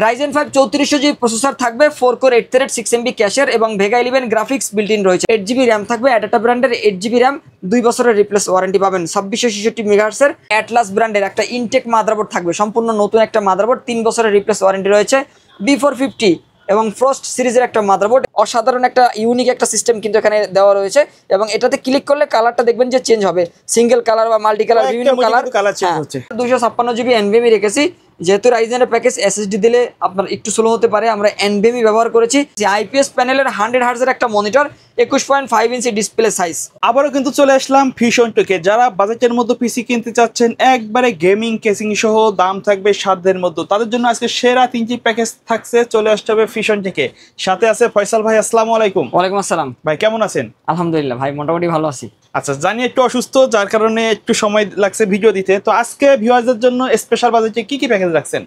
Ryzen 5 3400 GB processor থাকবে, 4 core 8 thread 6 MB ক্যাশের এবং Vega 11 গ্রাফিক্স বিল্ট ইন রয়েছে। 8 জিবি র্যাম থাকবে, অ্যাডাটা ব্র্যান্ডের 8 জিবি র্যাম, 2 বছরের রিপ্লেস ওয়ারেন্টি পাবেন। 2666 মেগাহার্টজ এর অ্যাটলাস ব্র্যান্ডের একটা ইনটেক মাদারবোর্ড থাকবে, সম্পূর্ণ নতুন একটা মাদারবোর্ড, 3 বছরের রিপ্লেস ওয়ারেন্টি রয়েছে। B450 এবং ফ্রস্ট সিরিজের একটা মাদারবোর্ড, অসাধারণ একটা ইউনিক একটা সিস্টেম কিন্তু এখানে দেওয়া রয়েছে এবং এটাতে ক্লিক করলে কালারটা দেখবেন যে চেঞ্জ হবে, সিঙ্গেল কালার বা মাল্টি কালার, বিভিন্ন কালার চেঞ্জ হচ্ছে। 256 জিবি এনভিএমই রেখেছি, যেহেতু রাইজেনের প্যাকেজ এসএসডি দিলে আপনার একটু স্লো হতে পারে, আমরা এনভিএমই ব্যবহার করেছি। যে আইপিএস প্যানেলের 100 হার্টজের একটা মনিটর, 21.5 ইঞ্চি ডিসপ্লে সাইজ। আবারও কিন্তু চলে আসলাম ফিউশন টেকে। যারা বাজেটের মধ্যে পিসি কিনতে চাচ্ছেন, একবারে গেমিং কেসিং সহ, দাম থাকবে সাধ্যের মধ্যে, তাদের জন্য আজকে সেরা 3টি প্যাকেজ থাকছে। চলে আসতে হবে ফিউশন টেকে। সাথে আছে ফয়সাল ভাই, আসসালামু আলাইকুম। ওয়ালাইকুম আসসালাম ভাই, কেমন আছেন? আলহামদুলিল্লাহ ভাই, মোটামুটি ভালো আছি। আচ্ছা, জানি একটু অসুস্থ, যার কারণে একটু সময় লাগছে ভিডিও দিতে। তো আজকে ভিউয়ারদের জন্য স্পেশাল বাজেটে কি কি প্যাকেজ রাখছেন?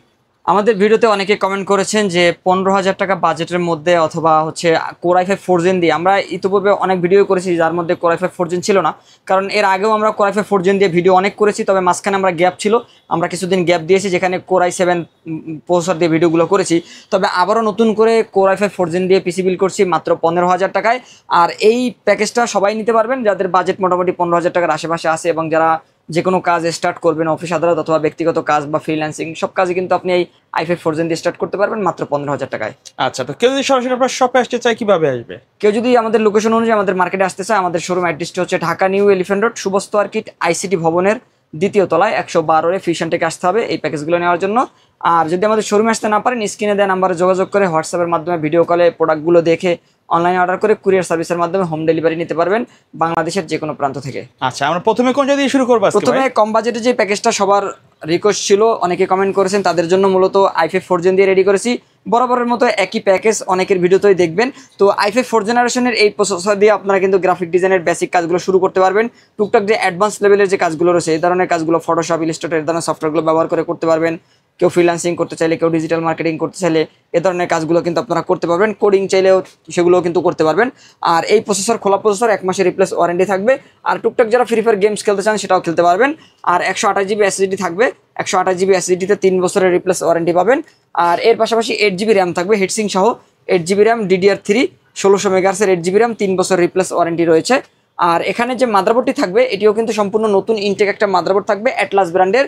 আমাদের ভিডিওতে অনেকে কমেন্ট করেছেন যে 15,000 টাকা বাজেটের মধ্যে অথবা হচ্ছে Core i5 4 Gen দিয়ে। আমরা ইতিপূর্বে অনেক ভিডিও করেছি যার মধ্যে Core i5 4 Gen ছিল না, কারণ এর আগেও আমরা Core i5 4 Gen দিয়ে ভিডিও অনেক করেছি, তবে মাঝখানে আমরা গ্যাপ ছিল, আমরা কিছুদিন গ্যাপ দিয়েছি যেখানে Core i7 প্রসেসর দিয়ে ভিডিওগুলো করেছি। তবে আবারও নতুন করে Core i5 4 Gen দিয়ে পিসি বিল্ড করছি মাত্র 15,000 টাকায়। আর এই প্যাকেজটা সবাই নিতে পারবেন যাদের বাজেট মোটামুটি 15,000 টাকার আশেপাশে আছে এবং যারা যে কোনো কাজ স্টার্ট করবেন, অফিস আদালত অথবা ব্যক্তিগত কাজ বা ফ্রিল্যান্সিং, সব কাজে কিন্তু আপনি এই i5 4 Gen দিয়ে স্টার্ট করতে পারবেন মাত্র 15,000 টাকায়। আচ্ছা, তো কেউ যদি সরাসরি আপনার শপে আসতে চায় কিভাবে আসবে? কেউ যদি আমাদের লোকেশন অনুযায়ী আমাদের মার্কেটে আসতে চায়, আমাদের শোরুম অ্যাড্রেসটি হচ্ছে Dhaka new elephant road, শুভস্ত আর্কিট ICT ভবনের 2য় তলায় 112 ফিউশন টেকে আসতে হবে এই প্যাকেজগুলো নেওয়ার জন্য। আর যদি আমাদের শোরুমে আসতে না পারেন, স্ক্রিনে দেওয়া নাম্বারে যোগাযোগ করে হোয়াটসঅ্যাপের মাধ্যমে ভিডিও কলে প্রোডাক্টগুলো দেখে অনলাইনে অর্ডার করে কুরিয়ার সার্ভিসের মাধ্যমে হোম ডেলিভারি নিতে পারবেন বাংলাদেশের যে কোনো প্রান্ত থেকে। আচ্ছা, আমরা প্রথমে কোনটা দিয়ে শুরু করব? প্রথমে কম বাজেটে যে প্যাকেজটা সবার রিকোয়েস্ট ছিল, অনেকে কমেন্ট করেছেন, তাদের জন্য মূলত i5 4 Gen দিয়ে রেডি করেছি। বরাবরের মতো একই প্যাকেজ অনেকের ভিডিওতেই দেখবেন। তো i5 4 জেনারেশনের এই প্রসেসর দিয়ে আপনারা কিন্তু গ্রাফিক ডিজাইনের বেসিক কাজগুলো শুরু করতে পারবেন। টুকটাক যে অ্যাডভান্স লেভেলের যে কাজগুলো রয়েছে, এই ধরনের কাজগুলো ফটোশপ, ইলাস্ট্রেটর, এই ধরনের সফটওয়্যারগুলো ব্যবহার করে করতে পারবেন। কেউ ফ্রিল্যান্সিং করতে চাইলে, কেউ ডিজিটাল মার্কেটিং করতে চাইলে, এ ধরনের কাজগুলো কিন্তু আপনারা করতে পারবেন। কোডিং চাইলেও সেগুলোও কিন্তু করতে পারবেন। আর এই প্রসেসর, খোলা প্রসেসর, 1 মাসের রিপ্লেস ওয়ারেন্টি থাকবে। আর টুকটাক যারা ফ্রি ফায়ার গেমস খেলতে চান সেটাও খেলতে পারবেন। আর 128 জিবি এসএসডি থাকবে, 128 জিবি এসএসডিতে 3 বছরের রিপ্লেস ওয়ারেন্টি পাবেন। আর এর পাশাপাশি 8 জিবি র্যাম থাকবে, হিটসিং সহ 8 GB RAM, DDR3 1600 মেগাহার্টজের 8 GB RAM, 3 বছর রিপ্লেস ওয়ারেন্টি রয়েছে। আর এখানে যে মাদারবোর্ডটি থাকবে এটিও কিন্তু সম্পূর্ণ নতুন ইনটেক একটা মাদারবোর্ড থাকবে, অ্যাটলাস ব্র্যান্ডের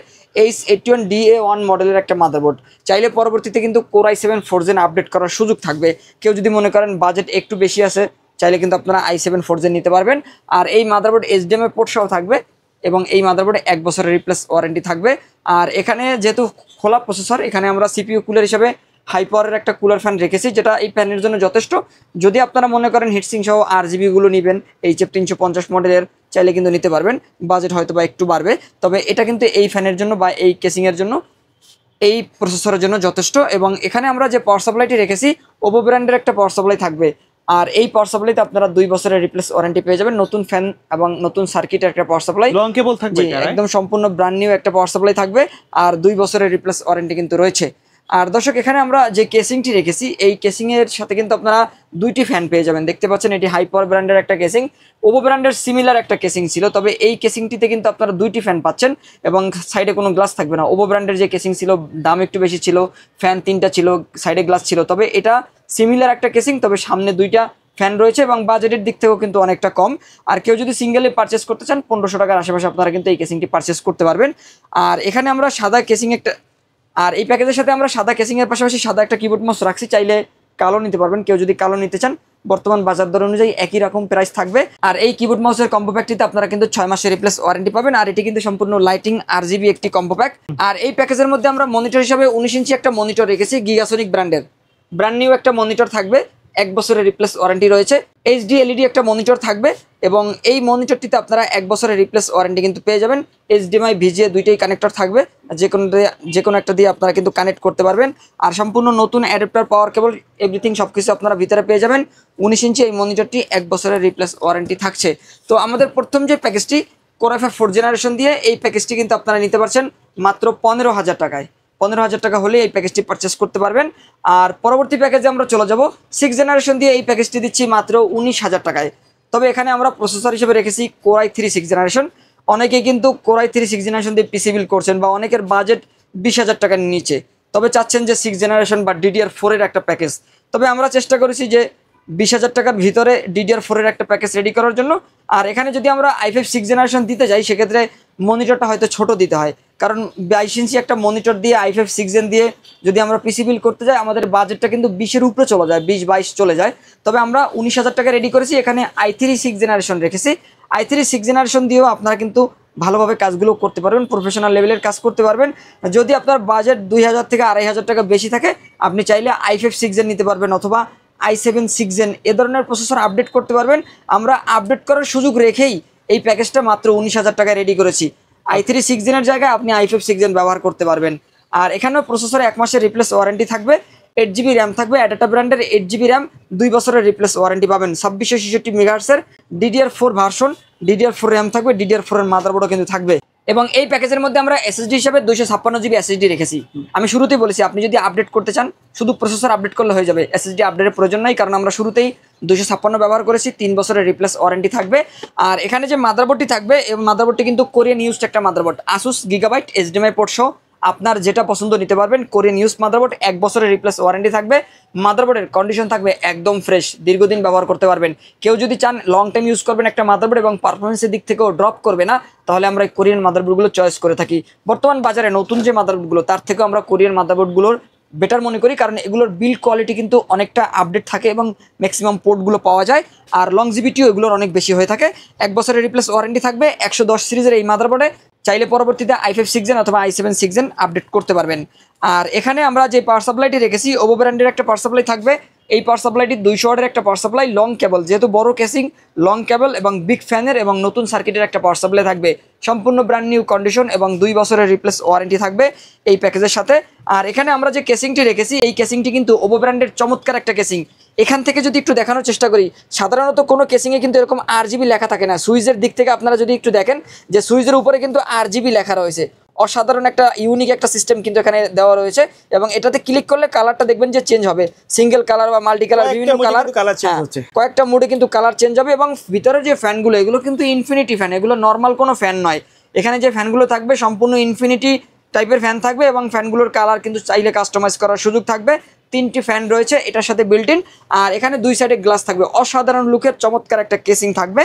H81DA1 মডেলের একটা মাদারবোর্ড। চাইলে পরবর্তীতে কিন্তু Core i7 4 Gen আপডেট করার সুযোগ থাকবে। কেউ যদি মনে করেন বাজেট একটু বেশি আছে, চাইলে কিন্তু আপনারা i7 4 Gen নিতে পারবেন। আর এই মাদারবোর্ড HDMI পোর্ট সহ থাকবে এবং এই মাদারবোর্ডে 1 বছরের রিপ্লেস ওয়ারেন্টি থাকবে। আর এখানে যেহেতু খোলা প্রসেসর, এখানে আমরা CPU কুলার হিসেবে হাই পাওয়ারের একটা কুলার ফ্যান রেখেছি, যেটা এই ফ্যানের জন্য যথেষ্ট। যদি আপনারা মনে করেন হিটসিং সহ RGBগুলো নেবেন, HF 350 মডেলের, চাইলে কিন্তু নিতে পারবেন। বাজেট হয়তো বা একটু বাড়বে, তবে এটা কিন্তু এই ফ্যানের জন্য বা এই কেসিংয়ের জন্য, এই প্রসেসরের জন্য যথেষ্ট। এবং এখানে আমরা যে পাওয়ার সাপ্লাইটি রেখেছি, ওপো ব্র্যান্ডের একটা পাওয়ার সাপ্লাই থাকবে। আর এই পাওয়ার সাপ্লাইতে আপনারা 2 বছরের রিপ্লেস ওয়ারেন্টি পেয়ে যাবেন। নতুন ফ্যান এবং নতুন সার্কিটের একটা পাওয়ার সাপ্লাই, লং কেবল থাকবে, একদম সম্পূর্ণ ব্র্যান্ড নিউ একটা পাওয়ার সাপ্লাই থাকবে। আর 2 বছরের রিপ্লেস ওয়ারেন্টি কিন্তু রয়েছে। আর দর্শক, এখানে আমরা যে কেসিংটি রেখেছি, এই কেসিংয়ের সাথে কিন্তু আপনারা 2টি ফ্যান পেয়ে যাবেন। দেখতে পাচ্ছেন এটি হাই পাওয়ার ব্র্যান্ডের একটা কেসিং, ওপো ব্র্যান্ডের সিমিলার একটা কেসিং ছিল, তবে এই কেসিংটিতে কিন্তু আপনারা 2টি ফ্যান পাচ্ছেন এবং সাইডে কোনো গ্লাস থাকবে না। ওপো ব্র্যান্ডের যে কেসিং ছিল, দাম একটু বেশি ছিল, ফ্যান 3টা ছিল, সাইডে গ্লাস ছিল, তবে এটা সিমিলার একটা কেসিং, তবে সামনে 2টা ফ্যান রয়েছে এবং বাজেটের দিক থেকেও কিন্তু অনেকটা কম। আর কেউ যদি সিঙ্গেলে পারচেস করতে চান, 1500 টাকার আশেপাশে আপনারা কিন্তু এই কেসিংটি পারচেস করতে পারবেন। আর এখানে আমরা সাদা কেসিং একটা, আর এই প্যাকেজের সাথে আমরা সাদা কেসিংয়ের পাশাপাশি সাদা একটা কিবোর্ড মাউস রাখছি, চাইলে কালো নিতে পারবেন। কেউ যদি কালো নিতে চান, বর্তমান বাজার দর অনুযায়ী একই রকম প্রাইস থাকবে। আর এই কিবোর্ড মাউসের কম্বো প্যাকটিতে আপনারা কিন্তু 6 মাসের রিপ্লেস ওয়ারেন্টি পাবেন। আর এটি কিন্তু সম্পূর্ণ লাইটিং RGB একটি কম্বো প্যাক। আর এই প্যাকেজের মধ্যে আমরা মনিটর হিসাবে 19 ইঞ্চি একটা মনিটর রেখেছি, গিগাসনিক ব্র্যান্ডের, ব্র্যান্ড নিউ একটা মনিটর থাকবে, 1 বছরের রিপ্লেস ওয়ারেন্টি রয়েছে। HD LED একটা মনিটর থাকবে এবং এই মনিটরটিতে আপনারা 1 বছরের রিপ্লেস ওয়ারেন্টি কিন্তু পেয়ে যাবেন। HDMI VGA দুইটাই কানেক্টর থাকবে, যে কোনো একটা দিয়ে আপনারা কিন্তু কানেক্ট করতে পারবেন। আর সম্পূর্ণ নতুন অ্যাডাপ্টার, পাওয়ার কেবল, এভরিথিং সবকিছু আপনারা ভিতরে পেয়ে যাবেন। 19 ইঞ্চি এই মনিটরটি 1 বছরের রিপ্লেস ওয়ারেন্টি থাকছে। তো আমাদের প্রথম যে প্যাকেজটি Core i5 4 জেনারেশন দিয়ে, এই প্যাকেজটি কিন্তু আপনারা নিতে পারছেন মাত্র 15,000 টাকায়। 15,000 টাকা হলে এই প্যাকেজটি পারচেস করতে পারবেন। আর পরবর্তী প্যাকেজে আমরা চলে যাব 6 জেনারেশন দিয়ে, এই প্যাকেজটি দিচ্ছি মাত্র 19,000 টাকায়। তবে এখানে আমরা প্রসেসর হিসেবে রেখেছি Core i3 6 জেনারেশন। অনেকেই কিন্তু Core i3 6 জেনারেশন দিয়ে পিসি বিল্ড করছেন বা অনেকের বাজেট 20,000 টাকার নিচে, তবে চাচ্ছেন যে 6 জেনারেশন বা DDR4 এর একটা প্যাকেজ, তবে আমরা চেষ্টা করেছি যে 20,000 টাকার ভিতরে DDR4 এর একটা প্যাকেজ রেডি করার জন্য। আর এখানে যদি আমরা i5 6 জেনারেশন দিতে যাই সেক্ষেত্রে মনিটরটা হয়তো ছোট দিতে হয়, কারণ 22 ইঞ্চি একটা মনিটর দিয়ে i5 6 জেন দিয়ে যদি আমরা পিসি বিল করতে যাই আমাদের বাজেটটা কিন্তু 20-এর উপরে চলে যায়, 20-22 চলে যায়। তবে আমরা 19,000 টাকা রেডি করেছি, এখানে i3 6 জেনারেশন রেখেছি। i3 6 জেনারেশন দিয়েও আপনারা কিন্তু ভালোভাবে কাজগুলো করতে পারবেন, প্রফেশনাল লেভেলের কাজ করতে পারবেন। যদি আপনার বাজেট 2,000 থেকে 2,500 টাকা বেশি থাকে আপনি চাইলে i5 6 জেন নিতে পারবেন অথবা i7 6 জেন এ ধরনের প্রসেসর আপডেট করতে পারবেন। আমরা আপডেট করার সুযোগ রেখেই এই প্যাকেজটা মাত্র 19,000 টাকায় রেডি করেছি। i3 6 জেনের জায়গায় আপনি i5 6 জেন ব্যবহার করতে পারবেন। আর এখানেও প্রসেসরে 1 মাসের রিপ্লেস ওয়ারেন্টি থাকবে, 8GB র্যাম থাকবে, অ্যাডাটা ব্র্যান্ডের 8GB র্যাম, 2 বছরের রিপ্লেস ওয়ারেন্টি পাবেন। 2666 মেগাহার্টজের DDR4 ভার্সন, DDR4 র্যাম থাকবে, DDR4 এর মাদারবোর্ডও কিন্তু থাকবে। এবং এই প্যাকেজের মধ্যে আমরা এসএসডি হিসাবে 256GB এসএসডি রেখেছি। আমি শুরুতেই বলেছি আপনি যদি আপডেট করতে চান শুধু প্রসেসর আপডেট করলে হয়ে যাবে, এসএসডি আপডেটের প্রয়োজন নাই, কারণ আমরা শুরুতেই 256 ব্যবহার করেছি, 3 বছরের রিপ্লেস ওয়ারেন্টি থাকবে। আর এখানে যে মাদারবোর্ডটি থাকবে এই মাদারবোর্ডটি কিন্তু কোরিয়ান ইউজড একটা motherboard, Asus gigabyte HDMI port সহ আপনার যেটা পছন্দ নিতে পারবেন। কোরিয়ান ইউজ মাদারবোর্ড, 1 বছরের রিপ্লেস ওয়ারেন্টি থাকবে। মাদারবোর্ডের কন্ডিশন থাকবে একদম ফ্রেশ, দীর্ঘদিন ব্যবহার করতে পারবেন। কেউ যদি চান লং টাইম ইউজ করবেন একটা মাদারবোর্ড এবং পারফরমেন্সের দিক থেকেও ড্রপ করবে না, তাহলে আমরা কোরিয়ান মাদারবোর্ডগুলো চয়েস করে থাকি। বর্তমান বাজারে নতুন যে মাদারবোর্ডগুলো তার থেকেও আমরা কোরিয়ান মাদারবোর্ডগুলোর বেটার মনে করি, কারণ এগুলোর বিল্ড কোয়ালিটি কিন্তু অনেকটা আপডেট থাকে এবং ম্যাক্সিমাম পোর্টগুলো পাওয়া যায়। আর লংজিভিটিও এগুলোর অনেক বেশি হয়ে থাকে। 1 বছরের রিপ্লেস ওয়ারেন্টি থাকবে 110 সিরিজের এই মাদারবোর্ডে। চাইলে পরবর্তীতে i5 6 জেন অথবা i7 6 জেন আপডেট করতে পারবেন। আর এখানে আমরা যে পাওয়ার সাপ্লাইটি রেখেছি ওভো ব্র্যান্ডের একটা পাওয়ার সাপ্লাই থাকবে। এই পাওয়ার সাপ্লাইটি 200 ওয়াটের একটা পাওয়ার সাপ্লাই, লং কেবল, যেহেতু বড় কেসিং, লং কেবল এবং বিগ ফ্যানের এবং নতুন সার্কিটের একটা পাওয়ার সাপ্লাই থাকবে। সম্পূর্ণ ব্র্যান্ড নিউ কন্ডিশন এবং 2 বছরের রিপ্লেস ওয়ারেন্টি থাকবে এই প্যাকেজের সাথে। আর এখানে আমরা যে কেসিংটি রেখেছি এই কেসিংটি কিন্তু ওভো ব্র্যান্ডের চমৎকার একটা কেসিং। এখান থেকে যদি একটু দেখানোর চেষ্টা করি, সাধারণত কোনো কেসিংয়ে কিন্তু এরকম RGB লেখা থাকে না। সুইচের দিক থেকে আপনারা যদি একটু দেখেন যে সুইচের উপরে কিন্তু RGB লেখা রয়েছে, অসাধারণ একটা ইউনিক একটা সিস্টেম কিন্তু এখানে দেওয়া রয়েছে। এবং এটাতে ক্লিক করলে কালারটা দেখবেন যে চেঞ্জ হবে, সিঙ্গেল কালার বা মাল্টি কালার, বিভিন্ন কালার, কয়েকটা মোডে কিন্তু কালার চেঞ্জ হবে। এবং ভিতরে যে ফ্যানগুলো এগুলো কিন্তু ইনফিনিটি ফ্যান, এগুলো নর্মাল কোনো ফ্যান নয়। এখানে যে ফ্যানগুলো থাকবে সম্পূর্ণ ইনফিনিটি টাইপের ফ্যান থাকবে এবং ফ্যানগুলোর কালার কিন্তু চাইলে কাস্টমাইজ করার সুযোগ থাকবে। 3টি ফ্যান রয়েছে এটার সাথে বিল্ট ইন। আর এখানে 2 সাইডে গ্লাস থাকবে, অসাধারণ লুকের চমৎকার একটা কেসিং থাকবে।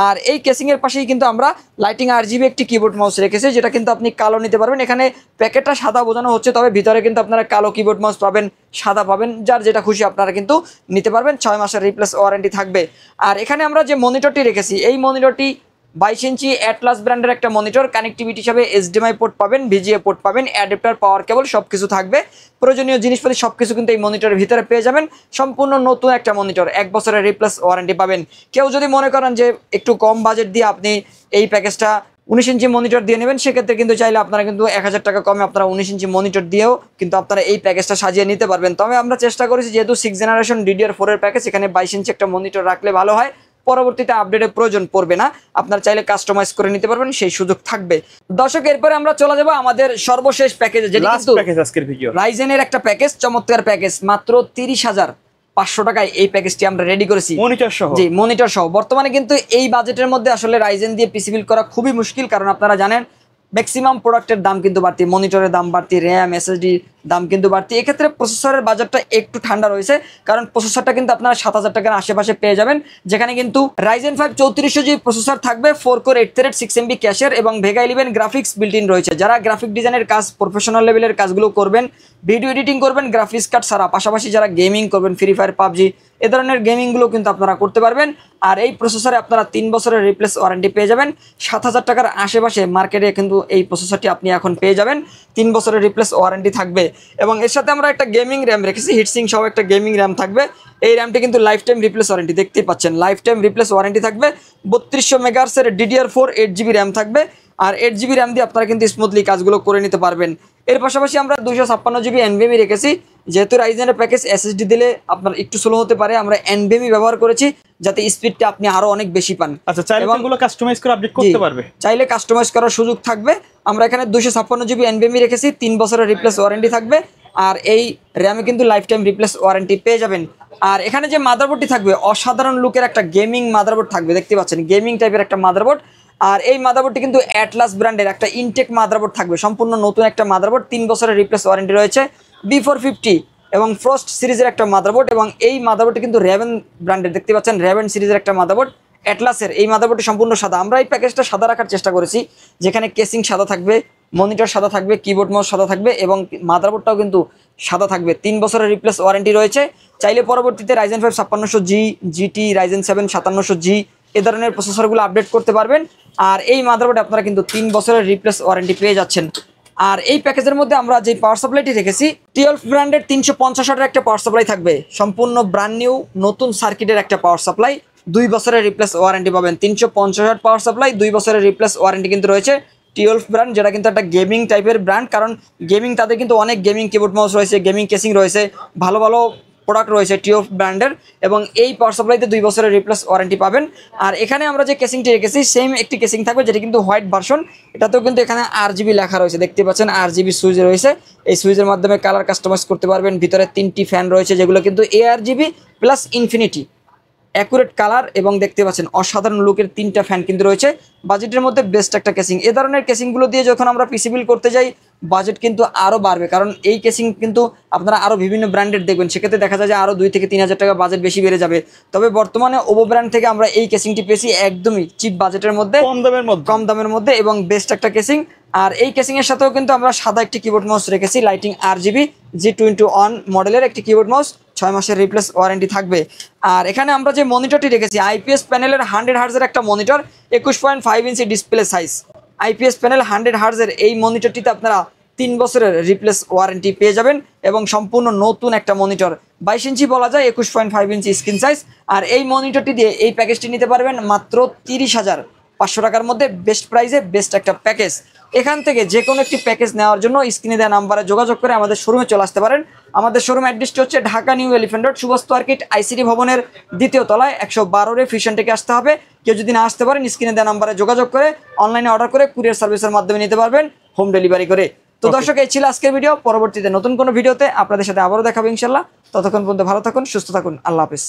আর এই কেসিংয়ের পাশেই কিন্তু আমরা লাইটিং RGB একটি কিবোর্ড মাউস রেখেছি, যেটা কিন্তু আপনি কালো নিতে পারবেন। এখানে প্যাকেটটা সাদা বোঝানো হচ্ছে, তবে ভিতরে কিন্তু আপনারা কালো কিবোর্ড মাউস পাবেন, সাদা পাবেন, যার যেটা খুশি আপনারা কিন্তু নিতে পারবেন। 6 মাসের রিপ্লেস ওয়ারেন্টি থাকবে। আর এখানে আমরা যে মনিটরটি রেখেছি এই মনিটরটি 22 ইঞ্চি অ্যাটলাস ব্র্যান্ডের একটা মনিটর। কানেক্টিভিটি হিসাবে HDMI পোর্ট পাবেন, VGA পোর্ট পাবেন, অ্যাডাপ্টার, পাওয়ার কেবল সব কিছু থাকবে। প্রয়োজনীয় জিনিসপাতি সব কিছু কিন্তু এই মনিটরের ভিতরে পেয়ে যাবেন। সম্পূর্ণ নতুন একটা মনিটর, 1 বছরের রিপ্লেস ওয়ারেন্টি পাবেন। কেউ যদি মনে করেন যে একটু কম বাজেট দিয়ে আপনি এই প্যাকেজটা 19 ইঞ্চি মনিটর দিয়ে নেবেন, সেক্ষেত্রে কিন্তু চাইলে আপনারা কিন্তু 1000 টাকা কমে আপনারা 19 ইঞ্চি মনিটর দিয়েও কিন্তু আপনারা এই প্যাকেজটা সাজিয়ে নিতে পারবেন। তবে আমরা চেষ্টা করেছি যেহেতু 6 জেনারেশন DDR4 এর প্যাকেজ, এখানে 22 ইঞ্চি একটা মনিটর রাখলে ভালো হয়, পরবর্তীতে আপডেটের প্রয়োজন পড়বে না, আপনারা চাইলে কাস্টমাইজ করে নিতে পারবেন, সেই সুযোগ থাকবে। দর্শক এরপরে আমরা চলে যাব আমাদের সর্বশেষ প্যাকেজে, যেটা কিন্তু রাইজেনের একটা প্যাকেজ, চমৎকার প্যাকেজ। মাত্র 30,500 টাকায় এই প্যাকেজটি আমরা রেডি করেছি, মনিটর সহ। জি, মনিটর সহ। বর্তমানে কিন্তু এই বাজেটের মধ্যে আসলে রাইজেন দিয়ে পিসি বিল্ড করা খুবই মুশকিল, কারণ আপনারা জানেন ম্যাক্সিমাম প্রোডাক্টের দাম কিন্তু বাড়তি, মনিটরের দাম বাড়তি, র্যাম SSD দাম কিন্তু বাড়তি। এক্ষেত্রে প্রসেসরের বাজারটা একটু ঠান্ডা রয়েছে, কারণ প্রসেসরটা কিন্তু আপনারা 7,000 টাকার আশেপাশে পেয়ে যাবেন, যেখানে কিন্তু Ryzen 5 3400G প্রসেসর থাকবে, 4 কোর 8 থ্রেড 6 MB ক্যাশের এবং Vega 11 গ্রাফিক্স বিল্ট ইন রয়েছে। যারা গ্রাফিক ডিজাইনের কাজ, প্রফেশনাল লেভেলের কাজগুলো করবেন, ভিডিও এডিটিং করবেন, গ্রাফিক্স কার্ড ছাড়া, পাশাপাশি যারা গেমিং করবেন, ফ্রি ফায়ার, পাবজি এ ধরনের গেমিংগুলো কিন্তু আপনারা করতে পারবেন। আর এই প্রসেসরে আপনারা 3 বছরের রিপ্লেস ওয়ারেন্টি পেয়ে যাবেন। 7,000 টাকার আশেপাশে মার্কেটে কিন্তু এই প্রসেসরটি আপনি এখন পেয়ে যাবেন, 3 বছরের রিপ্লেস ওয়ারেন্টি থাকবে। এবং এর সাথে আমরা একটা গেমিং র্যাম রেখেছি, হিটসিং সহ একটা গেমিং র্যাম থাকবে। এই র্যামটি কিন্তু লাইফ টাইম রিপ্লেস ওয়ারেন্টি, দেখতেই পাচ্ছেন, লাইফ টাইম রিপ্লেস ওয়ারেন্টি থাকবে। 3200 মেগাহার্টজের DDR4 8GB র্যাম থাকবে। আর 8GB র্যাম দিয়ে আপনারা কিন্তু স্মুথলি কাজগুলো করে নিতে পারবেন। এর পাশাপাশি আমরা 256GB NVMe রেখেছি, যেহেতু রাইজেনের প্যাকেজ SSD দিলে আপনার একটু স্লো হতে পারে, আমরা NVMe ব্যবহার করেছি যাতে স্পিডটা আপনি আরো অনেক বেশি পান। আচ্ছা, চাইলে এগুলো কাস্টমাইজ করে আপডেট করতে পারবে, চাইলে কাস্টমাইজ করার সুযোগ থাকবে। আমরা এখানে 256GB NVMe রেখেছি, 3 বছরের রিপ্লেস ওয়ারেন্টি থাকবে। আর এই র্যামে কিন্তু লাইফ টাইম রিপ্লেস ওয়ারেন্টি পেয়ে যাবেন। আর এখানে যে মাদারবোর্ডটি থাকবে অসাধারণ লুকের একটা গেমিং মাদারবোর্ড থাকবে, দেখতে পাচ্ছেন, গেমিং টাইপের একটা মাদারবোর্ড। আর এই মাদারবোর্ডটি কিন্তু অ্যাটলাস ব্র্যান্ডের একটা ইনটেক মাদারবোর্ড থাকবে, সম্পূর্ণ নতুন একটা মাদারবোর্ড, 3 বছরের রিপ্লেস ওয়ারেন্টি রয়েছে। B450 এবং ফ্রস্ট সিরিজের একটা মাদারবোর্ড, এবং এই মাদারবোর্ডটি কিন্তু র্যাভেন ব্র্যান্ডের, দেখতে পাচ্ছেন র্যাভেন সিরিজের একটা মাদারবোর্ড, অ্যাটলাসের এই মাদারবোর্ডটি সম্পূর্ণ সাদা। আমরা এই প্যাকেজটা সাদা রাখার চেষ্টা করেছি, যেখানে কেসিং সাদা থাকবে, মনিটর সাদা থাকবে, কিবোর্ড মাউস সাদা থাকবে এবং মাদারবোর্ডটাও কিন্তু সাদা থাকবে। 3 বছরের রিপ্লেস ওয়ারেন্টি রয়েছে। চাইলে পরবর্তীতে Ryzen 5 5600G, GT, Ryzen 7 5700G এ ধরনের প্রসেসরগুলো আপডেট করতে পারবেন। আর এই মাদারবোর্ডে আপনারা কিন্তু 3 বছরের রিপ্লেস ওয়ারেন্টি পেয়ে যাচ্ছেন। আর এই প্যাকেজের মধ্যে আমরা যে পাওয়ার সাপ্লাইটি রেখেছি, টিএলএফ ব্র্যান্ডের 350 ওয়াটের একটা পাওয়ার সাপ্লাই থাকবে, সম্পূর্ণ ব্র্যান্ড নিউ নতুন সার্কিটের একটা পাওয়ার সাপ্লাই, 2 বছরের রিপ্লেস ওয়ারেন্টি পাবেন। 350 ওয়াট পাওয়ার সাপ্লাই, 2 বছরের রিপ্লেস ওয়ারেন্টি কিন্তু রয়েছে। টিএলএফ ব্র্যান্ড, যেটা কিন্তু একটা গেমিং টাইপের ব্র্যান্ড, কারণ গেমিং তাদের কিন্তু অনেক গেমিং কিবোর্ড মাউস রয়েছে, গেমিং কেসিং রয়েছে, ভালো ভালো প্রোডাক্ট রয়েছে টিএলএফ ব্র্যান্ডের, এবং এই পাওয়ার সাপ্লাইতে 2 বছরের রিপ্লেস ওয়ারেন্টি পাবেন। আর এখানে আমরা যে কেসিংটি রেখেছি সেম একটি কেসিং থাকবে, যেটা কিন্তু হোয়াইট ভার্সন। এটাতেও কিন্তু এখানে RGB লেখা রয়েছে, দেখতে পাচ্ছেন RGB সুইচ রয়েছে, এই সুইচের মাধ্যমে কালার কাস্টমাইজ করতে পারবেন। ভিতরে 3টি ফ্যান রয়েছে, যেগুলো কিন্তু ARGB plus infinity accurate colour, এবং দেখতে পাচ্ছেন অসাধারণ লুকের 3টা ফ্যান কিন্তু রয়েছে। বাজেটের মধ্যে বেস্ট একটা কেসিং। এ ধরনের কেসিংগুলো দিয়ে যখন আমরা পিসি বিল করতে যাই, বাজেট কিন্তু আরও বাড়বে, কারণ এই কেসিং কিন্তু আপনারা আরও বিভিন্ন ব্র্যান্ডের দেখবেন, সেক্ষেত্রে দেখা যায় যে আরও 2 থেকে 3 হাজার টাকা বাজেট বেশি বেড়ে যাবে। তবে বর্তমানে ওভো ব্র্যান্ড থেকে আমরা এই কেসিংটি পেয়েছি একদমই চিপ বাজেটের মধ্যে, কম দামের মধ্যে এবং বেস্ট একটা কেসিং। আর এই কেসিংয়ের সাথেও কিন্তু আমরা সাদা একটি কিবোর্ড মাউস রেখেছি, লাইটিং RGB G21 মডেলের একটি কিবোর্ড মাউস, 6 মাসের রিপ্লেস ওয়ারেন্টি থাকবে। আর এখানে আমরা যে মনিটরটি রেখেছি, IPS প্যানেলের 100 হার্জের একটা monitor, 21.5 inch display size, IPS panel 100 হার্জের এই মনিটরটিতে আপনারা 3 বছরের রিপ্লেস ওয়ারেন্টি পেয়ে যাবেন, এবং সম্পূর্ণ নতুন একটা মনিটর, 22 ইঞ্চি বলা যায়, 21.5 ইঞ্চি স্ক্রিন সাইজ। আর এই মনিটরটি দিয়ে এই প্যাকেজটি নিতে পারবেন মাত্র 30,500 টাকার মধ্যে, বেস্ট প্রাইসে বেস্ট একটা প্যাকেজ। এখান থেকে যে কোনো একটি প্যাকেজ নেওয়ার জন্য স্ক্রিনে দেওয়া নাম্বারে যোগাযোগ করে আমাদের শোরুমে চলে আসতে পারেন। আমাদের শোরুম অ্যাড্রেসটি হচ্ছে ঢাকা নিউ এলিফ্যান্ট রোড, সুবস্ত মার্কেট, ICT ভবনের 2য় তলায়, 112 ফিউশন থেকে আসতে হবে। কেউ যদি না আসতে পারেন, স্ক্রিনে দেওয়া নাম্বারে যোগাযোগ করে অনলাইনে অর্ডার করে কুরিয়ার সার্ভিসের মাধ্যমে নিতে পারবেন, হোম ডেলিভারি করে। তো দর্শক, এই ছিল আজকের ভিডিও। পরবর্তীতে নতুন কোনো ভিডিওতে আপনাদের সাথে আবারও দেখাবো ইনশাল্লাহ। ততক্ষণ পর্যন্ত ভালো থাকুন, সুস্থ থাকুন, আল্লাহ হাফেজ।